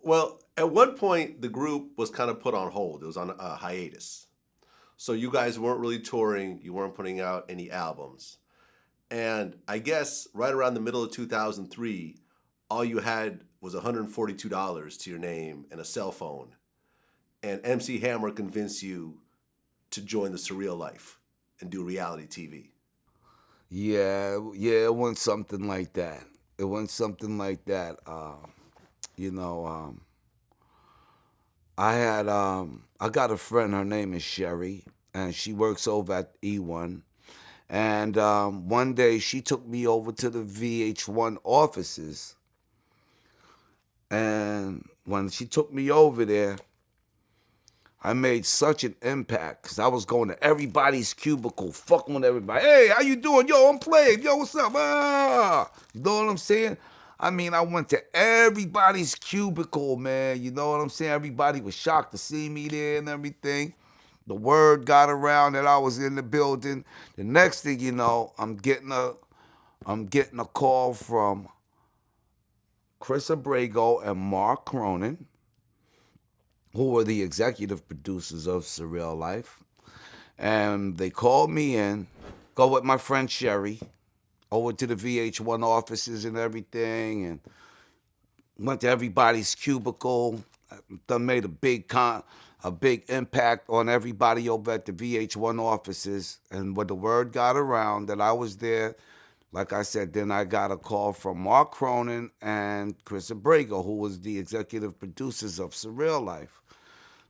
Well, at one point, the group was kind of put on hold. It was on a hiatus. So you guys weren't really touring. You weren't putting out any albums. And I guess right around the middle of 2003, all you had was $142 to your name and a cell phone. And MC Hammer convinced you to join the Surreal life and do reality TV. Yeah, it went something like that. It went something like that. You know, I got a friend. Her name is Sherry, and she works over at E1. And one day she took me over to the VH1 offices, and when she took me over there, I made such an impact because I was going to everybody's cubicle, fucking with everybody. Hey, how you doing? Yo, I'm Flav. Yo, what's up? Ah, you know what I'm saying? I mean, I went to everybody's cubicle, man. You know what I'm saying? Everybody was shocked to see me there and everything. The word got around that I was in the building. The next thing you know, I'm getting a call from Chris Abrego and Mark Cronin, who were the executive producers of Surreal Life. And they called me in, go with my friend Sherry, over to the VH1 offices and everything, and went to everybody's cubicle. Done made a big impact on everybody over at the VH1 offices. And when the word got around that I was there, like I said, then I got a call from Mark Cronin and Chris Abrego, who was the executive producers of Surreal Life.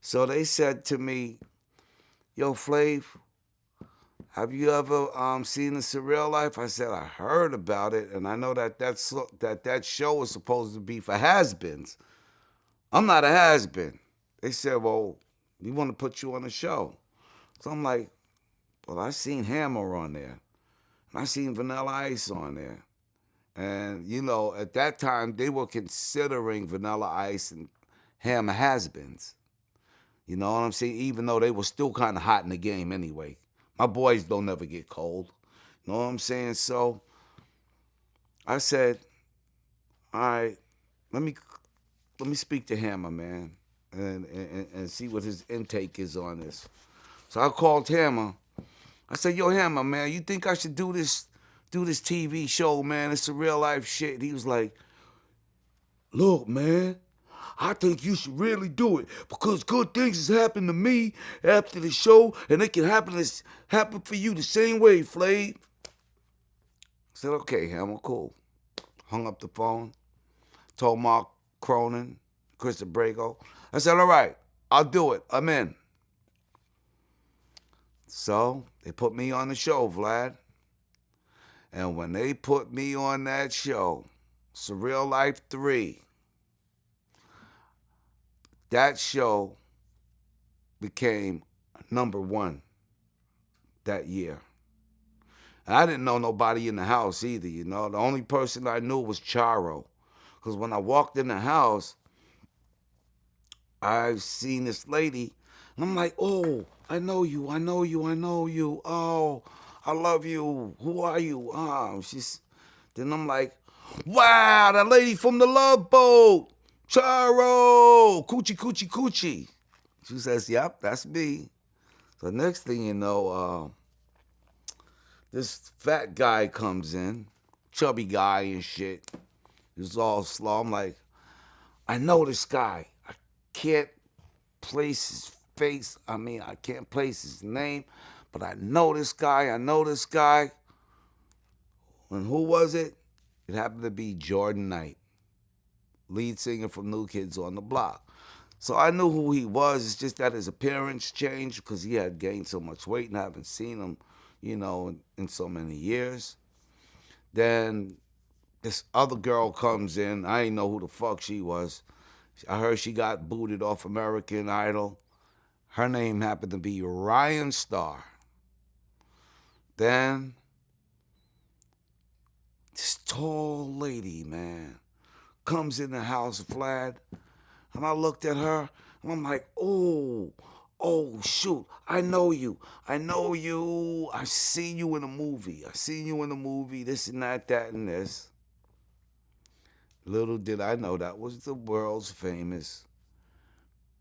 So they said to me, "Yo, Flav, have you ever seen the Surreal Life?" I said, "I heard about it, and I know that show was supposed to be for has-beens. I'm not a has-been." They said, "Well, we want to put you on the show." So I'm like, "Well, I seen Hammer on there, and I seen Vanilla Ice on there." And, at that time, they were considering Vanilla Ice and Hammer has-beens. You know what I'm saying? Even though they were still kind of hot in the game anyway. My boys don't ever get cold. You know what I'm saying? So I said, all right, let me speak to Hammer, man, and see what his intake is on this. So I called Hammer. I said, "Yo, Hammer, man, you think I should do this TV show, man? It's a real life shit." He was like, "Look, man, I think you should really do it because good things has happened to me after the show, and it can happen for you the same way, Flav." I said, "Okay, Hammer, cool." Hung up the phone, told Mark Cronin, Chris Abrego. I said, "All right, I'll do it. I'm in." So they put me on the show, Vlad. And when they put me on that show, Surreal Life 3, that show became number one that year. And I didn't know nobody in the house either, you know. The only person I knew was Charo. Because when I walked in the house, I seen this lady, and I'm like, "Oh, I know you, I know you, I know you. Oh, I love you. Who are you?" Then I'm like, "Wow, that lady from the Love Boat, Charo, coochie, coochie, coochie." She says, "Yep, that's me." So next thing you know, this fat guy comes in, chubby guy and shit. He's all slow. I'm like, "I know this guy. I can't place his face. I mean, I can't place his name, but I know this guy. I know this guy." And who was it? It happened to be Jordan Knight, lead singer from New Kids on the Block. So I knew who he was. It's just that his appearance changed because he had gained so much weight and I haven't seen him, in so many years. Then this other girl comes in. I didn't know who the fuck she was. I heard she got booted off American Idol. Her name happened to be Ryan Starr. Then this tall lady, man, comes in the house, Vlad, and I looked at her, and I'm like, oh, shoot, I know you. I know you. I seen you in a movie. I seen you in a movie, this and that, that and this. Little did I know that was the world's famous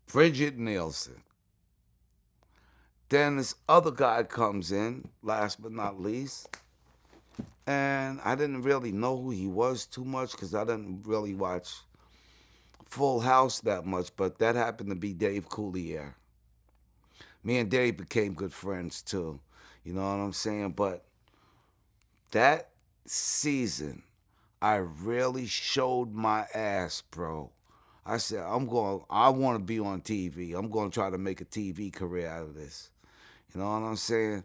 Brigitte Nielsen. Then this other guy comes in, last but not least, and I didn't really know who he was too much because I didn't really watch Full House that much, but that happened to be Dave Coulier. Me and Dave became good friends too. You know what I'm saying? But that season, I really showed my ass, bro. I said, I want to be on TV. I'm going to try to make a TV career out of this. You know what I'm saying?